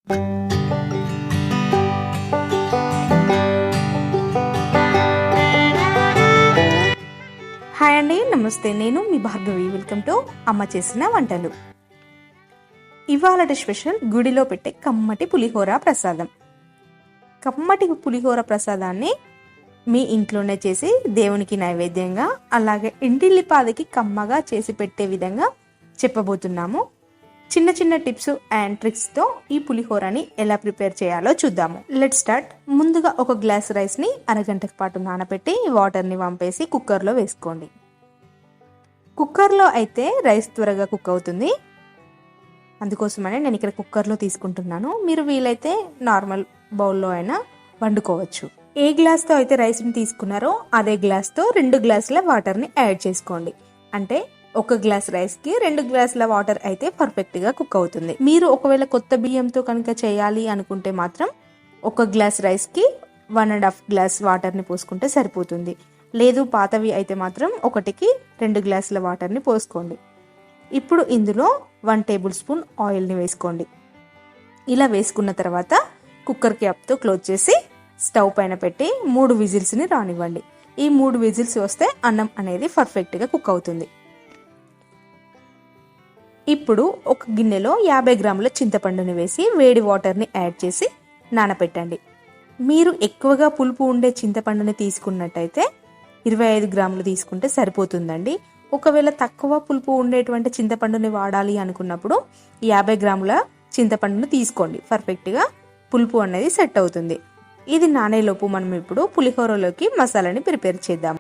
Hi అండి, నమస్తే. నేను మీ భార్గవి. వెల్కమ్ టు అమ్మ చేసిన వంటలు. ఇవాళ స్పెషల్ గుడిలో పెట్టే కమ్మటి పులిహోర ప్రసాదం. కమ్మటి పులిహోర ప్రసాదాన్ని మీ ఇంట్లోనే చేసి దేవునికి నైవేద్యంగా, అలాగే ఇంటిల్లిపాదికి కమ్మగా చేసి పెట్టే విధంగా చెప్పబోతున్నాము. చిన్న చిన్న టిప్స్ అండ్ ట్రిక్స్తో ఈ పులిహోరని ఎలా ప్రిపేర్ చేయాలో చూద్దాము. Let start. ముందుగా ఒక గ్లాస్ రైస్ని అరగంట పాటు నానబెట్టి వాటర్ని వంపేసి కుక్కర్లో వేసుకోండి. కుక్కర్లో అయితే రైస్ త్వరగా కుక్ అవుతుంది, అందుకోసమనే నేను ఇక్కడ కుక్కర్లో తీసుకుంటున్నాను. మీరు వీలైతే నార్మల్ బౌల్లో అయినా వండుకోవచ్చు. ఏ గ్లాస్తో అయితే రైస్ని తీసుకున్నారో అదే గ్లాస్తో 2 గ్లాసుల వాటర్ని యాడ్ చేసుకోండి. అంటే ఒక గ్లాస్ రైస్కి 2 గ్లాసుల వాటర్ అయితే పర్ఫెక్ట్గా కుక్ అవుతుంది. మీరు ఒకవేళ కొత్త బియ్యంతో కనుక చేయాలి అనుకుంటే మాత్రం ఒక గ్లాస్ రైస్కి 1.5 గ్లాస్ వాటర్ని పోసుకుంటే సరిపోతుంది. లేదు పాతవి అయితే మాత్రం 1కి 2 గ్లాసుల వాటర్ని పోసుకోండి. ఇప్పుడు ఇందులో 1 టేబుల్ స్పూన్ ఆయిల్ని వేసుకోండి. ఇలా వేసుకున్న తర్వాత కుక్కర్ క్యాప్తో క్లోజ్ చేసి స్టవ్ పైన పెట్టి 3 విజిల్స్ని రానివ్వండి. ఈ 3 విజిల్స్ వస్తే అన్నం అనేది పర్ఫెక్ట్గా కుక్ అవుతుంది. ఇప్పుడు ఒక గిన్నెలో 50 గ్రాముల చింతపండుని వేసి వేడి వాటర్ని యాడ్ చేసి నానబెట్టండి. మీరు ఎక్కువగా పులుపు ఉండే చింతపండుని తీసుకున్నట్టయితే 25 గ్రాములు తీసుకుంటే సరిపోతుందండి. ఒకవేళ తక్కువ పులుపు ఉండేటువంటి చింతపండుని వాడాలి అనుకున్నప్పుడు 50 గ్రాముల చింతపండుని తీసుకోండి. పర్ఫెక్ట్గా పులుపు అనేది సెట్ అవుతుంది. ఇది నానేలోపు మనం ఇప్పుడు పులిహోరలోకి మసాలాని ప్రిపేర్ చేద్దాం.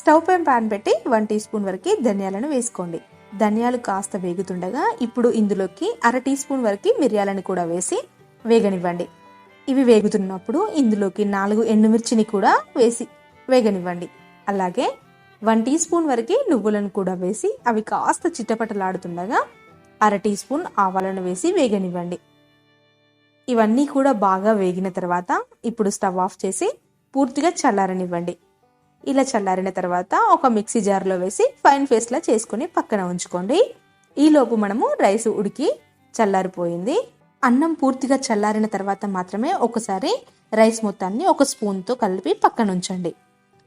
స్టవ్ పైన ప్యాన్ పెట్టి 1 టీ స్పూన్ వరకు ధనియాలను వేసుకోండి. ధనియాలు కాస్త వేగుతుండగా ఇప్పుడు ఇందులోకి 1/2 టీ స్పూన్ వరకు మిరియాలను కూడా వేసి వేగనివ్వండి. ఇవి వేగుతున్నప్పుడు ఇందులోకి 4 ఎండుమిర్చిని కూడా వేసి వేగనివ్వండి. అలాగే 1 టీ స్పూన్ వరకు నువ్వులను కూడా వేసి అవి కాస్త చిట్టపటలాడుతుండగా 1/2 టీ స్పూన్ ఆవాలను వేసి వేగనివ్వండి. ఇవన్నీ కూడా బాగా వేగిన తర్వాత ఇప్పుడు స్టవ్ ఆఫ్ చేసి పూర్తిగా చల్లారనివ్వండి. ఇలా చల్లారిన తర్వాత ఒక మిక్సీ జార్లో వేసి ఫైన్ పేస్ట్లా చేసుకుని పక్కన ఉంచుకోండి. ఈలోపు మనము రైస్ ఉడికి చల్లారిపోయింది. అన్నం పూర్తిగా చల్లారిన తర్వాత మాత్రమే ఒకసారి రైస్ మొత్తాన్ని ఒక స్పూన్తో కలిపి పక్కన ఉంచండి.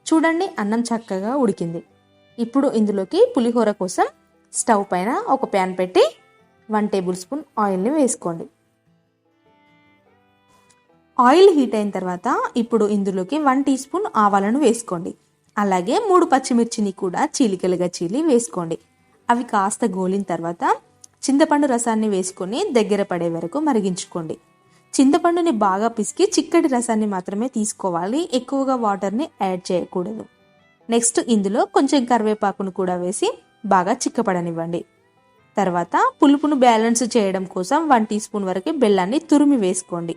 చూడండి, అన్నం చక్కగా ఉడికింది. ఇప్పుడు ఇందులోకి పులిహోర కోసం స్టవ్ పైన ఒక ప్యాన్ పెట్టి 1 టేబుల్ స్పూన్ ఆయిల్ని వేసుకోండి. ఆయిల్ హీట్ అయిన తర్వాత ఇప్పుడు ఇందులోకి 1 టీ స్పూన్ ఆవాలను వేసుకోండి. అలాగే 3 పచ్చిమిర్చిని కూడా చీలికలుగా చీలి వేసుకోండి. అవి కాస్త గోలిన తర్వాత చింతపండు రసాన్ని వేసుకొని దగ్గర పడే వరకు మరిగించుకోండి. చింతపండుని బాగా పిసికి చిక్కటి రసాన్ని మాత్రమే తీసుకోవాలి, ఎక్కువగా వాటర్ని యాడ్ చేయకూడదు. నెక్స్ట్ ఇందులో కొంచెం కరివేపాకును కూడా వేసి బాగా చిక్కపడనివ్వండి. తర్వాత పులుపును బ్యాలెన్స్ చేయడం కోసం 1 టీ స్పూన్ వరకు బెల్లాన్ని తురిమి వేసుకోండి.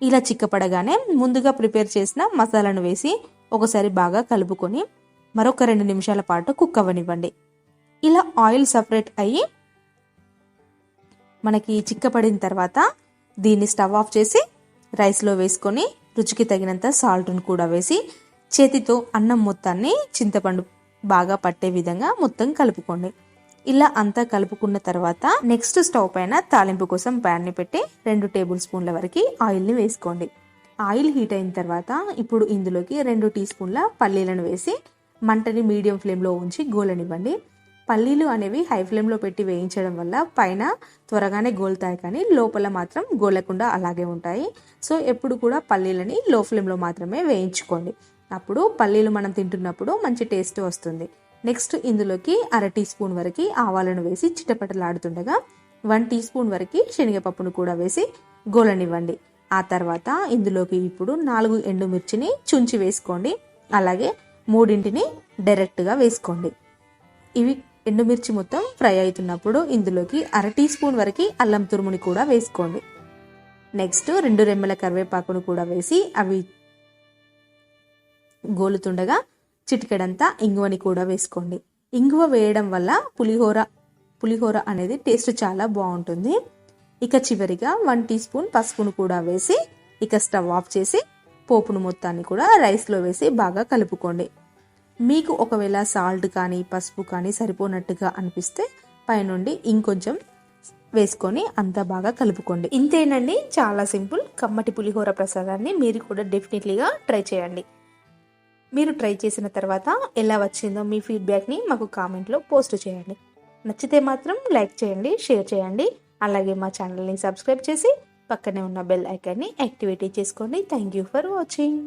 ఇలా చిక్కపడగానే ముందుగా ప్రిపేర్ చేసిన మసాలాను వేసి ఒకసారి బాగా కలుపుకొని మరొక 2 నిమిషాల పాటు కుక్ అవ్వనివ్వండి. ఇలా ఆయిల్ సపరేట్ అయ్యి మనకి చిక్కపడిన తర్వాత దీన్ని స్టవ్ ఆఫ్ చేసి రైస్లో వేసుకొని రుచికి తగినంత సాల్ట్ను కూడా వేసి చేతితో అన్నం మొత్తాన్ని చింతపండు బాగా పట్టే విధంగా మొత్తం కలుపుకోండి. ఇలా అంతా కలుపుకున్న తర్వాత నెక్స్ట్ స్టవ్ పైన తాలింపు కోసం ప్యాన్ని పెట్టి 2 టేబుల్ స్పూన్ల వరకు ఆయిల్ని వేసుకోండి. ఆయిల్ హీట్ అయిన తర్వాత ఇప్పుడు ఇందులోకి 2 టీ స్పూన్ల పల్లీలను వేసి మంటని మీడియం ఫ్లేమ్లో ఉంచి గోలనివ్వండి. పల్లీలు అనేవి హై ఫ్లేమ్లో పెట్టి వేయించడం వల్ల పైన త్వరగానే గోలుతాయి, కానీ లోపల మాత్రం గోలకుండా అలాగే ఉంటాయి. సో ఎప్పుడు కూడా పల్లీలని లో ఫ్లేమ్లో మాత్రమే వేయించుకోండి. అప్పుడు పల్లీలు మనం తింటున్నప్పుడు మంచి టేస్ట్ వస్తుంది. నెక్స్ట్ ఇందులోకి 1/2 టీ స్పూన్ వరకు ఆవాలను వేసి చిటపటలాడుతుండగా 1 టీ స్పూన్ వరకు శనగపప్పును కూడా వేసి గోలనివ్వండి. ఆ తర్వాత ఇందులోకి ఇప్పుడు 4 ఎండుమిర్చిని చుంచి వేసుకోండి. అలాగే 3 డైరెక్ట్గా వేసుకోండి. ఇవి ఎండుమిర్చి మొత్తం ఫ్రై అవుతున్నప్పుడు ఇందులోకి 1/2 టీ స్పూన్ వరకు అల్లం తురుముని కూడా వేసుకోండి. నెక్స్ట్ 2 రెమ్మల కరివేపాకును కూడా వేసి అవి గోలుతుండగా చిటికెడంతా ఇంగువని కూడా వేసుకోండి. ఇంగువ వేయడం వల్ల పులిహోర అనేది టేస్ట్ చాలా బాగుంటుంది. ఇక చివరిగా 1 టీ స్పూన్ పసుపును కూడా వేసి ఇక స్టవ్ ఆఫ్ చేసి పోపును మొత్తాన్ని కూడా రైస్లో వేసి బాగా కలుపుకోండి. మీకు ఒకవేళ సాల్ట్ కానీ పసుపు కానీ సరిపోనట్టుగా అనిపిస్తే పైనుండి ఇంకొంచెం వేసుకొని అంతా బాగా కలుపుకోండి. ఇంతేనండి, చాలా సింపుల్. కమ్మటి పులిహోర ప్రసాదాన్ని మీరు కూడా డెఫినెట్లీగా ట్రై చేయండి. మీరు ట్రై చేసిన తర్వాత ఎలా వచ్చిందో మీ ఫీడ్బ్యాక్ని మాకు కామెంట్లో పోస్ట్ చేయండి. నచ్చితే మాత్రం లైక్ చేయండి, షేర్ చేయండి. అలాగే మా ఛానల్ని సబ్స్క్రైబ్ చేసి పక్కనే ఉన్న బెల్ ఐకాన్ని యాక్టివేట్ చేసుకోండి. Thank you for watching.